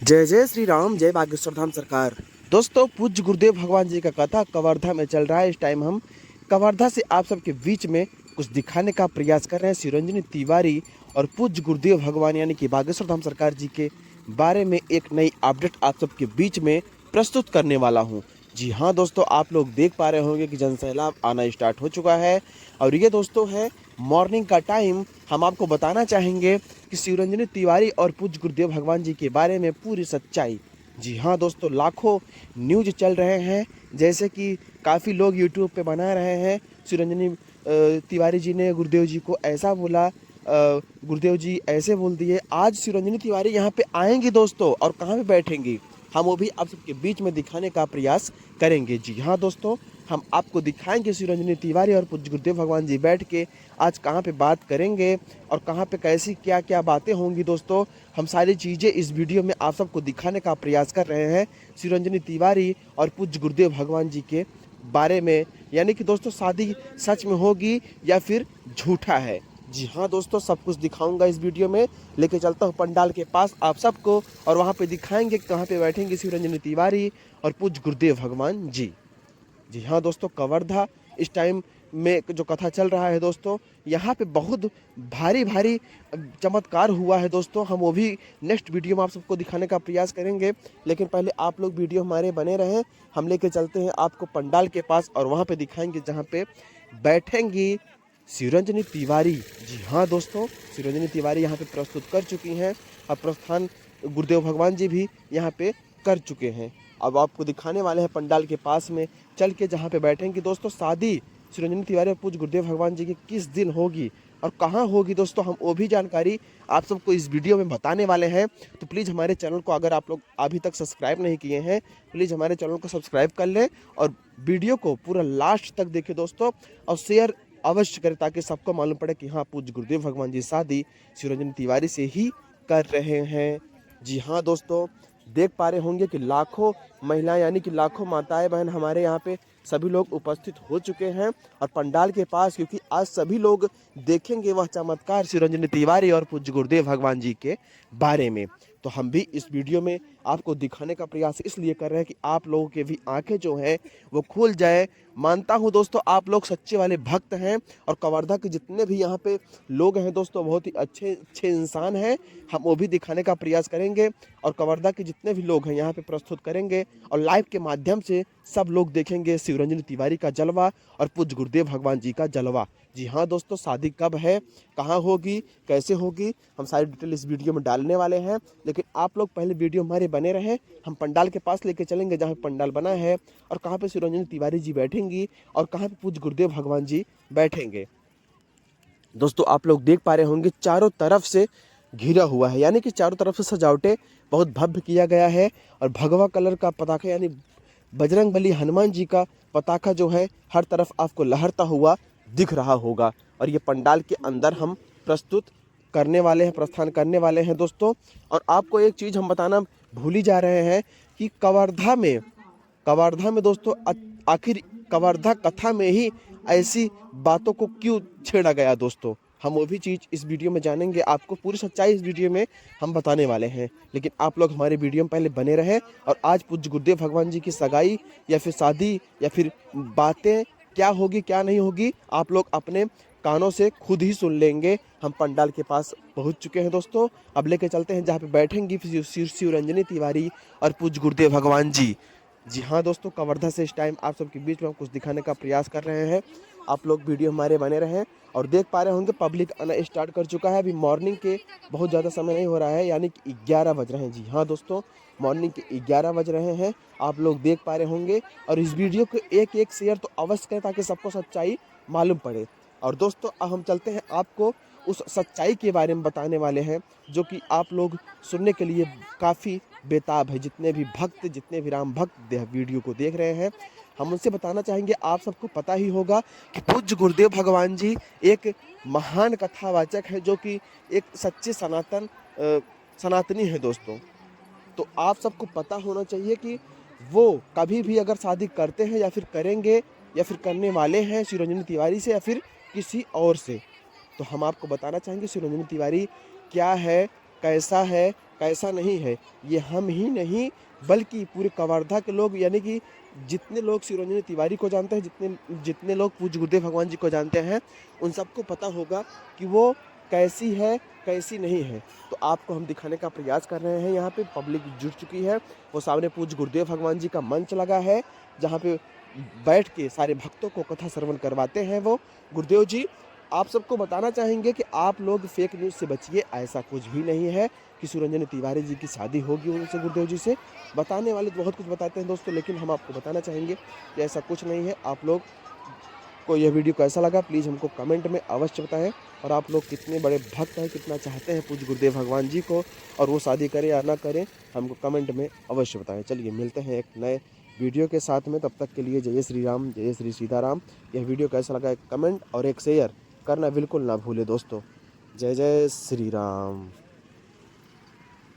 जय जय श्री राम, जय बागेश्वर धाम सरकार। दोस्तों, पूज्य गुरुदेव भगवान जी का कथा कवर्धा में चल रहा है। इस टाइम हम कवर्धा से आप सबके बीच में कुछ दिखाने का प्रयास कर रहे हैं। शिवरंजनी तिवारी और पूज्य गुरुदेव भगवान यानी कि बागेश्वर धाम सरकार जी के बारे में एक नई अपडेट आप सबके बीच में प्रस्तुत करने वाला हूँ। जी हाँ दोस्तों, आप लोग देख पा रहे होंगे कि जनसैलाब आना स्टार्ट हो चुका है और ये दोस्तों है मॉर्निंग का टाइम। हम आपको बताना चाहेंगे कि शिवरंजनी तिवारी और पूज्य गुरुदेव भगवान जी के बारे में पूरी सच्चाई। जी हाँ दोस्तों, लाखों न्यूज चल रहे हैं, जैसे कि काफ़ी लोग यूट्यूब पे बना रहे हैं शिवरंजनी तिवारी जी ने गुरुदेव जी को ऐसा बोला, गुरुदेव जी ऐसे बोल दिए। आज शिवरंजनी तिवारी यहाँ पे आएंगी दोस्तों, और कहाँ पे बैठेंगी हम वो भी आप सबके बीच में दिखाने का प्रयास करेंगे। जी हाँ दोस्तों, हम आपको दिखाएंगे शिवरंजनी तिवारी और पूज्य गुरुदेव भगवान जी बैठ के आज कहाँ पे बात करेंगे और कहाँ पे कैसी क्या क्या बातें होंगी। दोस्तों, हम सारी चीज़ें इस वीडियो में आप सबको दिखाने का प्रयास कर रहे हैं शिवरंजनी तिवारी और पूज्य गुरुदेव भगवान जी के बारे में, यानी कि दोस्तों शादी सच में होगी या फिर झूठा है। जी हाँ दोस्तों, सब कुछ दिखाऊंगा इस वीडियो में। लेके चलता हूँ पंडाल के पास आप सबको, और वहाँ पे दिखाएंगे कहाँ पे बैठेंगे शिवरंजनी तिवारी और पूज्य गुरुदेव भगवान जी। जी हाँ दोस्तों, कवर्धा इस टाइम में जो कथा चल रहा है दोस्तों, यहाँ पे बहुत भारी भारी चमत्कार हुआ है दोस्तों। हम वो भी नेक्स्ट वीडियो में आप सबको दिखाने का प्रयास करेंगे, लेकिन पहले आप लोग वीडियो हमारे बने रहें। हम लेके चलते हैं आपको पंडाल के पास और वहाँ पे दिखाएंगे जहाँ पे बैठेंगी शिवरंजनी तिवारी। जी हाँ दोस्तों, शिवरंजनी तिवारी यहाँ पे प्रस्तुत कर चुकी हैं और प्रस्थान गुरुदेव भगवान जी भी यहाँ पे कर चुके हैं। अब आपको दिखाने वाले हैं पंडाल के पास में चल के जहाँ पे बैठेंगे दोस्तों। शादी शिवरंजनी तिवारी और पूज्य गुरुदेव भगवान जी की किस दिन होगी और कहाँ होगी दोस्तों, हम वो भी जानकारी आप सबको इस वीडियो में बताने वाले हैं। तो प्लीज़ हमारे चैनल को, अगर आप लोग अभी तक सब्सक्राइब नहीं किए हैं, प्लीज़ हमारे चैनल को सब्सक्राइब कर लें और वीडियो को पूरा लास्ट तक देखें दोस्तों, और शेयर अवश्य करें ताकि सबको मालूम पड़े कि हाँ, पूज्य गुरुदेव भगवान जी शादी शिवरंजनी तिवारी से ही कर रहे हैं। जी हाँ दोस्तों, देख पा रहे होंगे कि लाखों महिलाएं यानी कि लाखों माताएं बहन हमारे यहाँ पे सभी लोग उपस्थित हो चुके हैं और पंडाल के पास, क्योंकि आज सभी लोग देखेंगे वह चमत्कार शिवरंजनी तिवारी और पूज्य गुरुदेव भगवान जी के बारे में। तो हम भी इस वीडियो में आपको दिखाने का प्रयास इसलिए कर रहे हैं कि आप लोगों के भी आंखें जो हैं वो खुल जाए। मानता हूं दोस्तों, आप लोग सच्चे वाले भक्त हैं और कवर्धा के जितने भी यहाँ पे लोग हैं दोस्तों, बहुत ही अच्छे अच्छे इंसान हैं। हम वो भी दिखाने का प्रयास करेंगे और कवर्धा के जितने भी लोग हैं यहाँ पे प्रस्तुत करेंगे और लाइव के माध्यम से सब लोग देखेंगे शिवरंजनी तिवारी का जलवा और पूज्य गुरुदेव भगवान जी का जलवा। जी हाँ दोस्तों, शादी कब है, कहाँ होगी, कैसे होगी, हम सारी डिटेल इस वीडियो में डालने वाले हैं। लेकिन आप लोग पहले वीडियो हमारे बने रहें। हम पंडाल के पास लेके चलेंगे जहाँ पंडाल बना है और कहाँ पे शिवरंजनी तिवारी जी बैठेंगी और कहाँ पे पूज्य गुरुदेव भगवान जी बैठेंगे। दोस्तों, आप लोग देख पा रहे होंगे चारों तरफ से घिरा हुआ है, यानी कि चारों तरफ से सजावटें बहुत भव्य किया गया है और भगवा कलर का पताका यानी बजरंगबली हनुमान जी का पताका जो है हर तरफ आपको लहरता हुआ दिख रहा होगा। और ये पंडाल के अंदर हम प्रस्तुत करने वाले हैं, प्रस्थान करने वाले हैं दोस्तों। और आपको एक चीज़ हम बताना भूल ही जा रहे हैं कि कवर्धा में दोस्तों आखिर कवर्धा कथा में ही ऐसी बातों को क्यों छेड़ा गया दोस्तों, हम वो भी चीज़ इस वीडियो में जानेंगे। आपको पूरी सच्चाई इस वीडियो में हम बताने वाले हैं, लेकिन आप लोग हमारे वीडियो में पहले बने रहें। और आज पूज्य गुरुदेव भगवान जी की सगाई या फिर शादी या फिर बातें क्या होगी क्या नहीं होगी, आप लोग अपने कानों से खुद ही सुन लेंगे। हम पंडाल के पास पहुंच चुके हैं दोस्तों, अब लेके चलते हैं जहाँ पे बैठेंगी शिवरंजनी तिवारी और पूज्य गुरुदेव भगवान जी। जी हाँ दोस्तों, कवर्धा से इस टाइम आप सबके बीच में हम कुछ दिखाने का प्रयास कर रहे हैं। आप लोग वीडियो हमारे बने रहें और देख पा रहे होंगे पब्लिक आना स्टार्ट कर चुका है। अभी मॉर्निंग के बहुत ज़्यादा समय नहीं हो रहा है, यानी कि 11 बज रहे हैं। जी हाँ दोस्तों, मॉर्निंग के 11 बज रहे हैं, आप लोग देख पा रहे होंगे। और इस वीडियो को एक एक शेयर तो अवश्य करें ताकि सबको सच्चाई मालूम पड़े। और दोस्तों, अब हम चलते हैं आपको उस सच्चाई के बारे में बताने वाले हैं जो कि आप लोग सुनने के लिए काफ़ी बेताब है। जितने भी भक्त, जितने भी राम भक्त वीडियो को देख रहे हैं, हम उनसे बताना चाहेंगे। आप सबको पता ही होगा कि पूज्य गुरुदेव भगवान जी एक महान कथावाचक है, जो कि एक सच्चे सनातनी है दोस्तों। तो आप सबको पता होना चाहिए कि वो कभी भी अगर शादी करते हैं या फिर करेंगे या फिर करने वाले हैं शिवरंजनी तिवारी से या फिर किसी और से। तो हम आपको बताना चाहेंगे शिवरंजनी तिवारी क्या है, कैसा है, कैसा नहीं है, ये हम ही नहीं बल्कि पूरे कवर्धा के लोग, यानी कि जितने लोग शिवरंजनी तिवारी को जानते हैं, जितने जितने लोग पूज्य गुरुदेव भगवान जी को जानते हैं, उन सबको पता होगा कि वो कैसी है, कैसी नहीं है। तो आपको हम दिखाने का प्रयास कर रहे हैं। यहाँ पे पब्लिक जुट चुकी है। वो सामने पूज्य गुरुदेव भगवान जी का मंच लगा है, जहाँ पे बैठ के सारे भक्तों को कथा श्रवण करवाते हैं वो गुरुदेव जी। आप सबको बताना चाहेंगे कि आप लोग फेक न्यूज़ से बचिए। ऐसा कुछ भी नहीं है कि शिवरंजनी तिवारी जी की शादी होगी उनसे, गुरुदेव जी से। बताने वाले तो बहुत कुछ बताते हैं दोस्तों, लेकिन हम आपको बताना चाहेंगे कि ऐसा कुछ नहीं है। आप लोग को यह वीडियो कैसा लगा प्लीज़ हमको कमेंट में अवश्य बताएं। और आप लोग कितने बड़े भक्त हैं, कितना चाहते हैं पूज्य गुरुदेव भगवान जी को, और वो शादी करें या ना करें, हमको कमेंट में अवश्य बताएं। चलिए मिलते हैं एक नए वीडियो के साथ में, तब तक के लिए जय श्री राम, जय श्री सीताराम। यह वीडियो कैसा लगा एक कमेंट और एक शेयर करना बिल्कुल ना भूले दोस्तों। जय जय श्री राम।